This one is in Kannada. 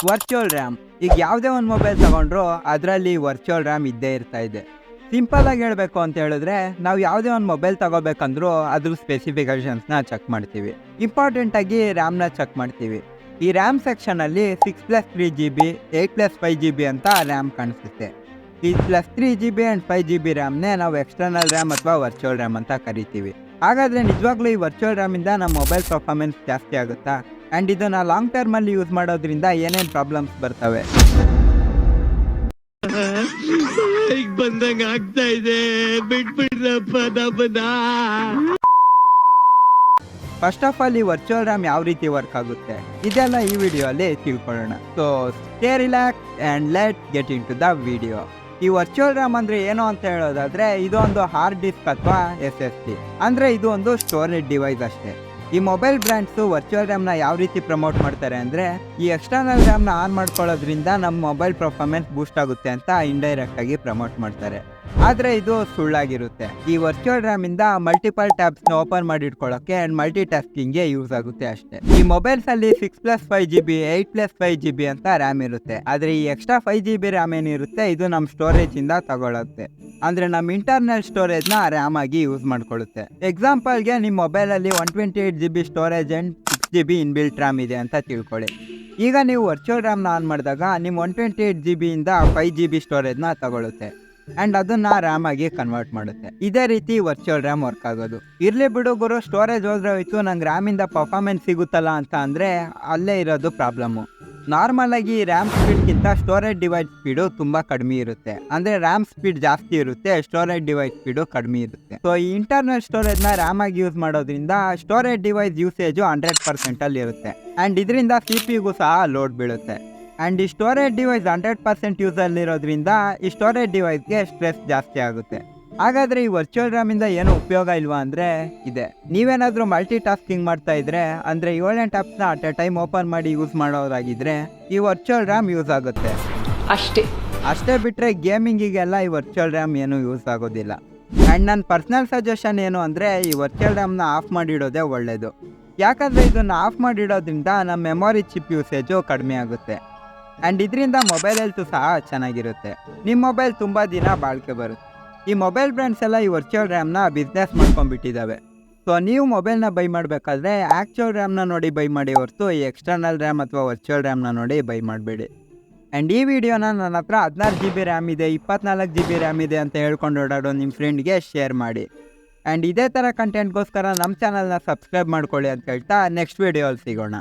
Virtual RAM. ಈಗ ಯಾವುದೇ ಒಂದು ಮೊಬೈಲ್ ತಗೊಂಡ್ರು ಅದರಲ್ಲಿ ವರ್ಚುವಲ್ ರ್ಯಾಮ್ ಇದ್ದೇ ಇರ್ತಾ ಇದೆ. ಸಿಂಪಲ್ ಆಗಿ ಹೇಳಬೇಕು ಅಂತ ಹೇಳಿದ್ರೆ ನಾವು ಯಾವುದೇ ಒಂದು ಮೊಬೈಲ್ ತಗೋಬೇಕಂದ್ರೂ ಅದ್ರ ಸ್ಪೆಸಿಫಿಕೇಶನ್ಸ್ನ ಚೆಕ್ ಮಾಡ್ತೀವಿ. ಇಂಪಾರ್ಟೆಂಟ್ ಆಗಿ ರ್ಯಾಮ್ನ ಚೆಕ್ ಮಾಡ್ತೀವಿ. ಈ ರ್ಯಾಮ್ ಸೆಕ್ಷನಲ್ಲಿ 6+3GB 8+5GB ಅಂತ ರ್ಯಾಮ್ ಕಾಣಿಸುತ್ತೆ. ಈ +3GB ಆ್ಯಂಡ್ 5GB ರ್ಯಾಮ್ನೇ ನಾವು ಎಕ್ಸ್ಟರ್ನಲ್ ರ್ಯಾಮ್ ಅಥವಾ ವರ್ಚುವಲ್ ರ್ಯಾಮ್ ಅಂತ ಕರಿತೀವಿ. ಹಾಗಾದರೆ ನಿಜವಾಗ್ಲೂ ಈ ವರ್ಚುವಲ್ ರ್ಯಾಮಿಂದ ನಮ್ಮ ಮೊಬೈಲ್ ಪರ್ಫಾರ್ಮೆನ್ಸ್ ಜಾಸ್ತಿ ಆಗುತ್ತಾ? ಆ್ಯಂಡ್ ಇದನ್ನು ಲಾಂಗ್ ಟರ್ಮಲ್ಲಿ ಯೂಸ್ ಮಾಡೋದ್ರಿಂದ ಏನೇನು ಪ್ರಾಬ್ಲಮ್ಸ್ ಬರ್ತವೆ? ಬಂದಂಗ ಆಗ್ತಾ ಇದೆ, ಬಿಟ್ಬಿಡ್ರಪ್ಪ ನಮ್ಮನ್ನ. ಫಸ್ಟ್ ಆಫ್ ಆಲ್ ಈ ವರ್ಚುವಲ್ ರ್ಯಾಮ್ ಯಾವ ರೀತಿ ವರ್ಕ್ ಆಗುತ್ತೆ ಇದೆಲ್ಲ ಈ ವಿಡಿಯೋಲ್ಲಿ ತಿಳ್ಕೊಳ್ಳೋಣ. So stay relax and let get in to the video. ಈ ವರ್ಚುವಲ್ ರ್ಯಾಮ್ ಅಂದರೆ ಏನು ಅಂತ ಹೇಳೋದಾದರೆ ಇದು ಒಂದು ಹಾರ್ಡ್ ಡಿಸ್ಕ್ ಅಥವಾ SSD. ಅಂದರೆ ಇದು ಒಂದು ಸ್ಟೋರೇಜ್ ಡಿವೈಸ್ ಅಷ್ಟೇ. ಈ ಮೊಬೈಲ್ ಬ್ರ್ಯಾಂಡ್ಸು ವರ್ಚುವಲ್ ರ್ಯಾಮ್ನ ಯಾವ ರೀತಿ ಪ್ರಮೋಟ್ ಮಾಡ್ತಾರೆ ಅಂದರೆ ಈ ಎಕ್ಸ್ಟರ್ನಲ್ ರ್ಯಾಮ್ನ ಆನ್ ಮಾಡ್ಕೊಳ್ಳೋದ್ರಿಂದ ನಮ್ಮ ಮೊಬೈಲ್ ಪರ್ಫಾರ್ಮೆನ್ಸ್ ಬೂಸ್ಟ್ ಆಗುತ್ತೆ ಅಂತ ಇಂಡೈರೆಕ್ಟಾಗಿ ಪ್ರಮೋಟ್ ಮಾಡ್ತಾರೆ. ಆದರೆ ಇದು ಸುಳ್ಳಾಗಿರುತ್ತೆ. ಈ ವರ್ಚುವಲ್ ರ್ಯಾಮಿಂದ ಮಲ್ಟಿಪಲ್ ಟ್ಯಾಬ್ಸ್ನ ಓಪನ್ ಮಾಡಿ ಇಟ್ಕೊಳ್ಳೋಕ್ಕೆ ಆ್ಯಂಡ್ ಮಲ್ಟಿ ಟಾಸ್ಕಿಂಗ್ಗೆ ಯೂಸ್ ಆಗುತ್ತೆ ಅಷ್ಟೇ. ಈ ಮೊಬೈಲ್ಸಲ್ಲಿ 6+5GB 8+5GB ಅಂತ ರ್ಯಾಮ್ ಇರುತ್ತೆ. ಆದರೆ ಈ ಎಕ್ಸ್ಟ್ರಾ 5GB ರ್ಯಾಮ್ ಏನಿರುತ್ತೆ ಇದು ನಮ್ಮ ಸ್ಟೋರೇಜಿಂದ ತಗೊಳುತ್ತೆ. ಅಂದರೆ ನಮ್ಮ ಇಂಟರ್ನಲ್ ಸ್ಟೋರೇಜ್ನ ರ್ಯಾಮ್ ಆಗಿ ಯೂಸ್ ಮಾಡ್ಕೊಳ್ಳುತ್ತೆ. ಎಕ್ಸಾಂಪಲ್ಗೆ ನಿಮ್ಮ ಮೊಬೈಲಲ್ಲಿ 128GB storage and 6GB inbuilt RAM ಇದೆ ಅಂತ ತಿಳ್ಕೊಳ್ಳಿ. ಈಗ ನೀವು ವರ್ಚುವಲ್ ರ್ಯಾಮ್ನ ಆನ್ ಮಾಡಿದಾಗ ನಿಮ್ಮ 128GBಯಿಂದ 5GB ಸ್ಟೋರೇಜ್ನ ತಗೊಳುತ್ತೆ ಆ್ಯಂಡ್ ಅದನ್ನು ರ್ಯಾಮ್ ಆಗಿ ಕನ್ವರ್ಟ್ ಮಾಡುತ್ತೆ. ಇದೇ ರೀತಿ ವರ್ಚುವಲ್ ರ್ಯಾಮ್ ವರ್ಕ್ ಆಗೋದು. ಇರಲಿ ಬಿಡು ಗುರು, ಸ್ಟೋರೇಜ್ ಹೋದ್ರೆ ಹೋಯ್ತು, ನಂಗೆ ರ್ಯಾಮಿಂದ ಪರ್ಫಾರ್ಮೆನ್ಸ್ ಸಿಗುತ್ತಲ್ಲ ಅಂತ ಅಂದರೆ ಅಲ್ಲೇ ಇರೋದು ಪ್ರಾಬ್ಲಮ್ಮು. ನಾರ್ಮಲ್ ಆಗಿ ರ್ಯಾಮ್ ಸ್ಪೀಡ್ಗಿಂತ ಸ್ಟೋರೇಜ್ ಡಿವೈಸ್ ಸ್ಪೀಡು ತುಂಬ ಕಡಿಮೆ ಇರುತ್ತೆ. ಅಂದರೆ ರ್ಯಾಮ್ ಸ್ಪೀಡ್ ಜಾಸ್ತಿ ಇರುತ್ತೆ, ಸ್ಟೋರೇಜ್ ಡಿವೈಸ್ ಸ್ಪೀಡು ಕಡಿಮೆ ಇರುತ್ತೆ. ಸೊ ಈ ಇಂಟರ್ನಲ್ ಸ್ಟೋರೇಜ್ನ ರ್ಯಾಮ್ ಆಗಿ ಯೂಸ್ ಮಾಡೋದ್ರಿಂದ ಸ್ಟೋರೇಜ್ ಡಿವೈಸ್ ಯೂಸೇಜು 100% ಇರುತ್ತೆ ಆ್ಯಂಡ್ ಇದರಿಂದ CPU ಸಹ ಲೋಡ್ ಬೀಳುತ್ತೆ. ಆ್ಯಂಡ್ ಈ ಸ್ಟೋರೇಜ್ ಡಿವೈಸ್ 100% ಯೂಸಲ್ಲಿರೋದ್ರಿಂದ ಈ ಸ್ಟೋರೇಜ್ ಡಿವೈಸ್ಗೆ ಸ್ಟ್ರೆಸ್ ಜಾಸ್ತಿ ಆಗುತ್ತೆ. ಹಾಗಾದರೆ ಈ ವರ್ಚುವಲ್ ರ್ಯಾಮಿಂದ ಏನೂ ಉಪಯೋಗ ಇಲ್ವಾ ಅಂದರೆ ಇದೆ. ನೀವೇನಾದರೂ ಮಲ್ಟಿ ಟಾಸ್ಕಿಂಗ್ ಮಾಡ್ತಾ ಇದ್ರೆ ಅಂದರೆ 7-8 ಆ್ಯಪ್ಸ್ನ ಅಟ್ ಎ ಟೈಮ್ ಓಪನ್ ಮಾಡಿ ಯೂಸ್ ಮಾಡೋರಾಗಿದ್ದರೆ ಈ ವರ್ಚುವಲ್ ರ್ಯಾಮ್ ಯೂಸ್ ಆಗುತ್ತೆ ಅಷ್ಟೇ ಬಿಟ್ಟರೆ ಗೇಮಿಂಗಿಗೆಲ್ಲ ಈ ವರ್ಚುವಲ್ ರ್ಯಾಮ್ ಏನೂ ಯೂಸ್ ಆಗೋದಿಲ್ಲ. ಆ್ಯಂಡ್ ನನ್ನ ಪರ್ಸ್ನಲ್ ಸಜೆಷನ್ ಏನು ಅಂದರೆ ಈ ವರ್ಚುವಲ್ ರ್ಯಾಮ್ನ ಆಫ್ ಮಾಡಿಡೋದೇ ಒಳ್ಳೆಯದು. ಯಾಕಂದರೆ ಇದನ್ನು ಆಫ್ ಮಾಡಿಡೋದ್ರಿಂದ ನಮ್ಮ ಮೆಮೊರಿ ಚಿಪ್ ಯೂಸೇಜು ಕಡಿಮೆ ಆಗುತ್ತೆ ಆ್ಯಂಡ್ ಇದರಿಂದ ಮೊಬೈಲ್ ಹೆಲ್ತು ಸಹ ಚೆನ್ನಾಗಿರುತ್ತೆ. ನಿಮ್ಮ ಮೊಬೈಲ್ ತುಂಬ ದಿನ ಬಾಳಿಕೆ ಬರುತ್ತೆ. ಈ ಮೊಬೈಲ್ ಬ್ರ್ಯಾಂಡ್ಸ್ ಎಲ್ಲ ಈ ವರ್ಚುವಲ್ ರ್ಯಾಮ್ನ ಬಿಸ್ನೆಸ್ ಮಾಡ್ಕೊಂಡ್ಬಿಟ್ಟಿದ್ದಾವೆ. ಸೊ ನೀವು ಮೊಬೈಲ್ನ ಬೈ ಮಾಡಬೇಕಾದ್ರೆ ಆ್ಯಕ್ಚುವಲ್ ರ್ಯಾಮ್ನ ನೋಡಿ ಬೈ ಮಾಡಿ ಹೊರತು ಈ ಎಕ್ಸ್ಟರ್ನಲ್ ರ್ಯಾಮ್ ಅಥವಾ ವರ್ಚುವಲ್ ರ್ಯಾಮ್ನ ನೋಡಿ ಬೈ ಮಾಡಬೇಡಿ. ಆ್ಯಂಡ್ ಈ ವಿಡಿಯೋನ ನನ್ನ ಹತ್ರ 16GB ರ್ಯಾಮ್ ಇದೆ, 24GB ರ್ಯಾಮ್ ಇದೆ ಅಂತ ಹೇಳ್ಕೊಂಡು ಓಡಾಡೋ ನಿಮ್ಮ ಫ್ರೆಂಡ್ಗೆ ಶೇರ್ ಮಾಡಿ. ಆ್ಯಂಡ್ ಇದೇ ಥರ ಕಂಟೆಂಟ್ಗೋಸ್ಕರ ನಮ್ಮ ಚಾನಲ್ನ ಸಬ್ಸ್ಕ್ರೈಬ್ ಮಾಡ್ಕೊಳ್ಳಿ ಅಂತ ಹೇಳ್ತಾ ನೆಕ್ಸ್ಟ್ ವಿಡಿಯೋಲ್ಲಿ ಸಿಗೋಣ.